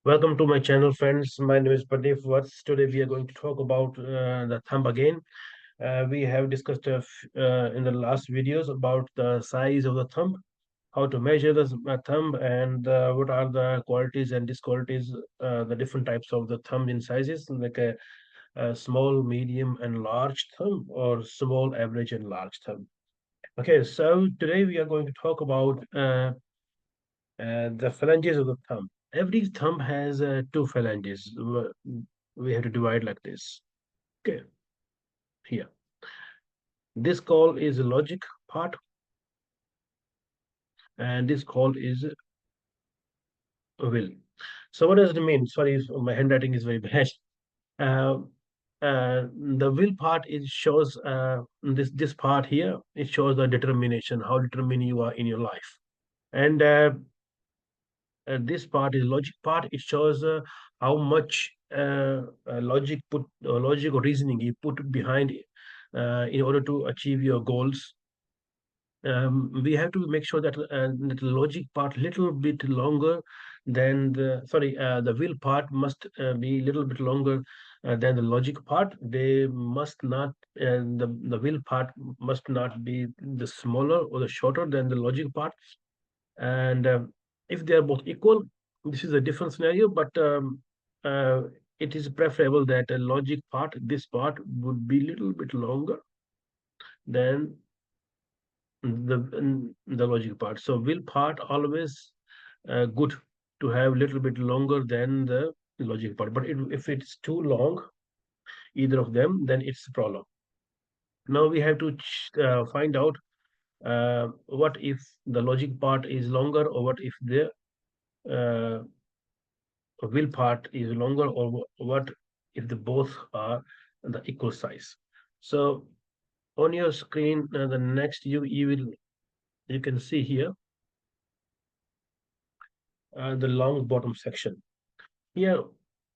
Welcome to my channel, friends. My name is Pradeep Vats. Today we are going to talk about the thumb again. We have discussed in the last videos about the size of the thumb, how to measure the thumb, and what are the qualities and disqualities, the different types of the thumb in sizes, like a small, medium, and large thumb, or small, average, and large thumb. Okay, so today we are going to talk about the phalanges of the thumb. Every thumb has two phalanges. We have to divide like this. Okay, here. This call is a logic part, and this call is a will. So what does it mean? Sorry, if my handwriting is very bad. Uh, the will part is shows this part here. It shows the determination, how determined you are in your life, and this part is logic part. It shows how much logic or reasoning you put behind in order to achieve your goals. We have to make sure that the logic part little bit longer than the will part must be little bit longer than the logic part. They must not the will part must not be the smaller or the shorter than the logic part. And if they are both equal, this is a different scenario, but uh, it is preferable that a logic part, this part would be little bit longer than the logic part. So will part always good to have little bit longer than the logic part, but if it's too long, either of them, then it's a problem. Now we have to find out what if the logic part is longer, or what if the uh, will part is longer, or what if the both are the equal size. So on your screen, the next you can see here the long bottom section here.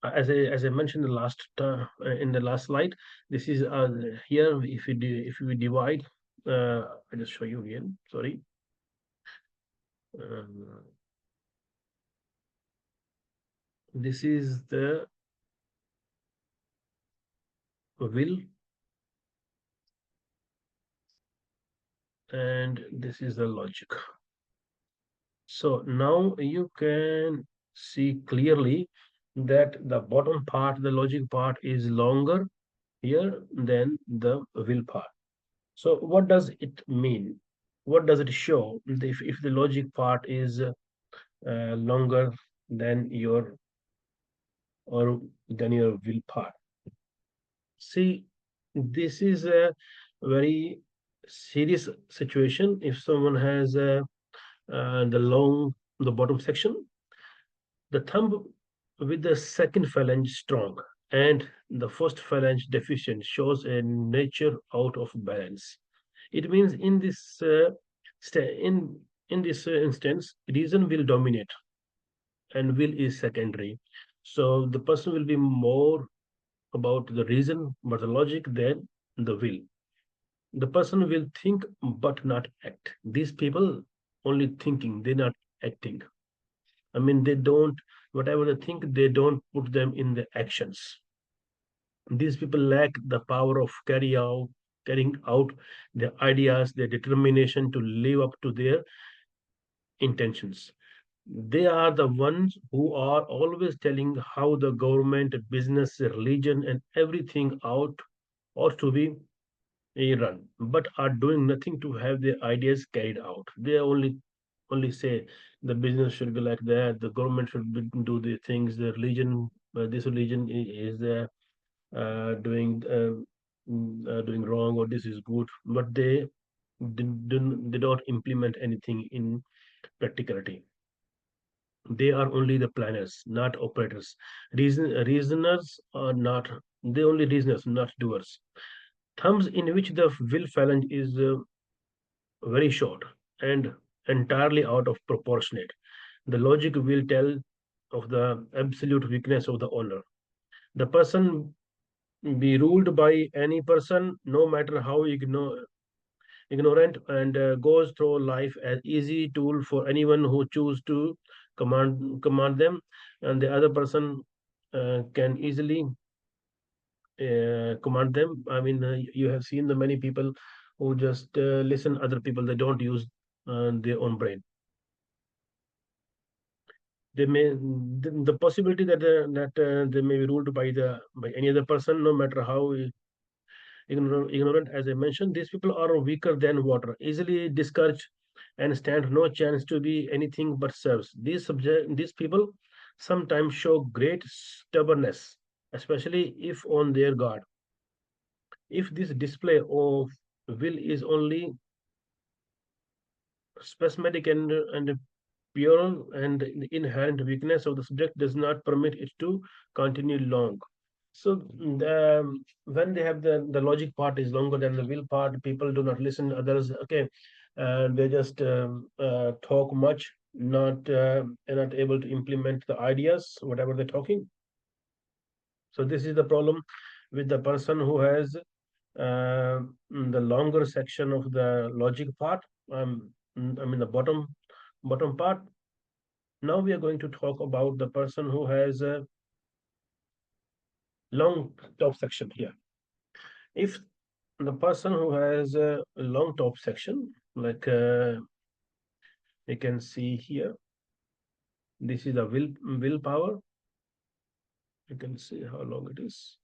As I mentioned in the last slide, this is here. If we divide, I just show you again, sorry. um, this is the will, and this is the logic. So now you can see clearly that the bottom part, the logic part, is longer here than the will part. So what does it mean? What does it show if the logic part is longer than your or than your will part? See, this is a very serious situation. If someone has the bottom section, the thumb with the second phalange strong and the first phalange deficient shows a nature out of balance. It means in this in this instance, reason will dominate and will is secondary. So the person will be more about the reason but the logic than the will. The person will think but not act. These people only thinking, they're not acting. I mean, they don't, whatever they think, they don't put them in the actions. These people lack the power of carrying out their ideas, their determination to live up to their intentions. They are the ones who are always telling how the government, business, religion, and everything ought to be run, but are doing nothing to have their ideas carried out. They only say the business should be like that, the government should do the things, the religion, this religion is doing wrong, or this is good, but they don't implement anything in practicality. They are only the planners, not operators. Reasoners are not, they only reasoners, not doers. Thumbs in which the will phalange is very short and entirely out of proportionate. The logic will tell of the absolute weakness of the owner. The person be ruled by any person, no matter how ignorant, and goes through life as easy tool for anyone who choose to command them, and the other person can easily command them. I mean, you have seen the many people who just listen other people. They don't use their own brain. They may the possibility that they may be ruled by any other person, no matter how ignorant. As I mentioned, these people are weaker than water, easily discouraged, and stand no chance to be anything but serfs. These people sometimes show great stubbornness, especially if on their guard. If this display of will is only spasmodic and pure, and the inherent weakness of the subject does not permit it to continue long. So when they have the logic part is longer than the will part, people do not listen to others. Okay, and they just talk much, not able to implement the ideas, whatever they're talking. So this is the problem with the person who has the longer section of the logic part. I mean the bottom part. Now we are going to talk about the person who has a long top section here. If the person who has a long top section, like you can see here, this is the willpower. You can see how long it is,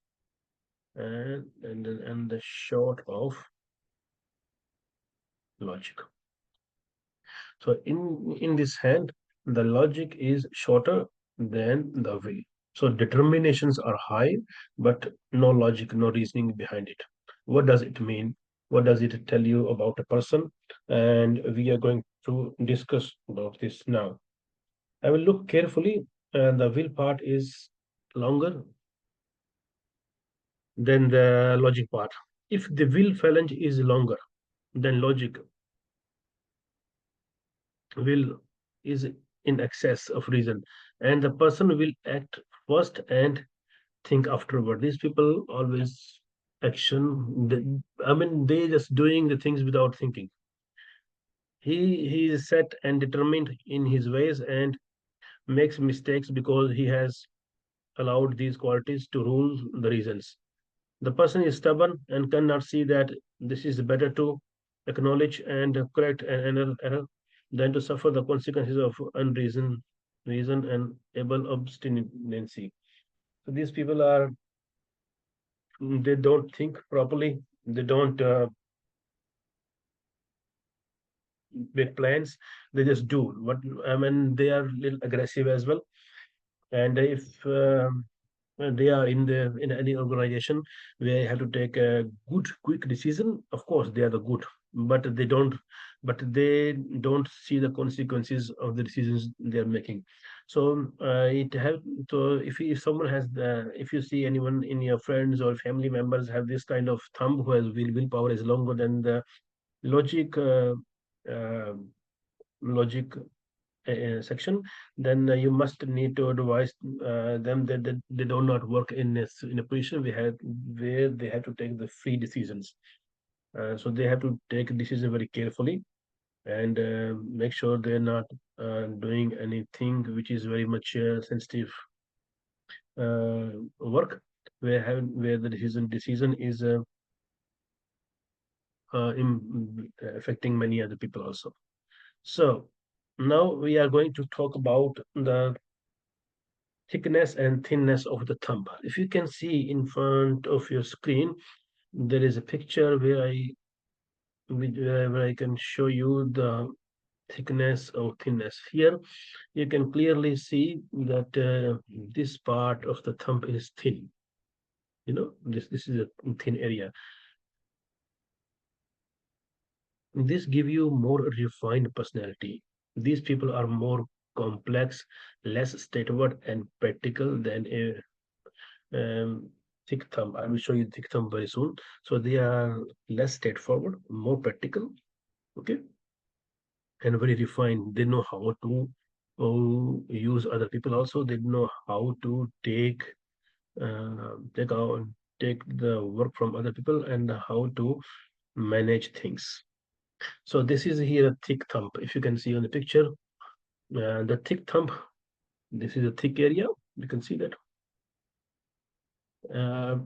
and the short of logic. So in this hand, the logic is shorter than the will. So determinations are high, but no logic, no reasoning behind it. What does it mean? What does it tell you about a person? And we are going to discuss about this now. I will look carefully, and the will part is longer than the logic part. If the will phalange is longer than logic, will is in excess of reason, and the person will act first and think afterward. These people always I mean, they just doing the things without thinking. He is set and determined in his ways and makes mistakes because he has allowed these qualities to rule the reasons. The person is stubborn and cannot see that this is better to acknowledge and correct an error than to suffer the consequences of reason and able obstinacy. So these people are, they don't think properly. They don't make plans. They just do what. I mean, they are a little aggressive as well. And if they are in any organization where they have to take a good quick decision, of course they are the good, but they don't see the consequences of the decisions they are making. So it have so if someone has if you see anyone in your friends or family members have this kind of thumb who has willpower is longer than the logic uh, logic section, then you must need to advise them that they do not work in a position where they have to take the free decisions. So they have to take decisions very carefully and make sure they're not doing anything which is very much sensitive work, where the decision is affecting many other people also. So now we are going to talk about the thickness and thinness of the thumb. If you can see in front of your screen, there is a picture where I can show you the thickness or thinness. Here, you can clearly see that this part of the thumb is thin. You know, this is a thin area. This give you more refined personality. These people are more complex, less straightforward and practical than a thick thumb. I will show you thick thumb very soon. So they are less straightforward, more practical, okay, and very refined. They know how to use other people. Also, they know how to take out take the work from other people and how to manage things. So this is here a thick thumb. If you can see on the picture, The thick thumb, this is a thick area. You can see that. Uh,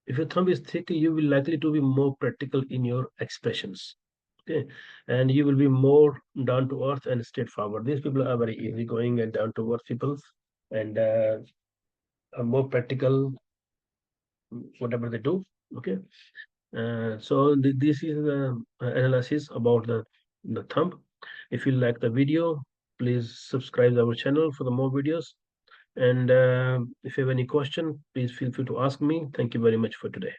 if your thumb is thick, you will likely to be more practical in your expressions. Okay, and you will be more down to earth and straightforward. These people are very easygoing and down to earth people, and are more practical, whatever they do. Okay, so this is the analysis about the thumb. If you like the video, please subscribe our channel for the more videos. And if you have any question, please feel free to ask me. Thank you very much for today.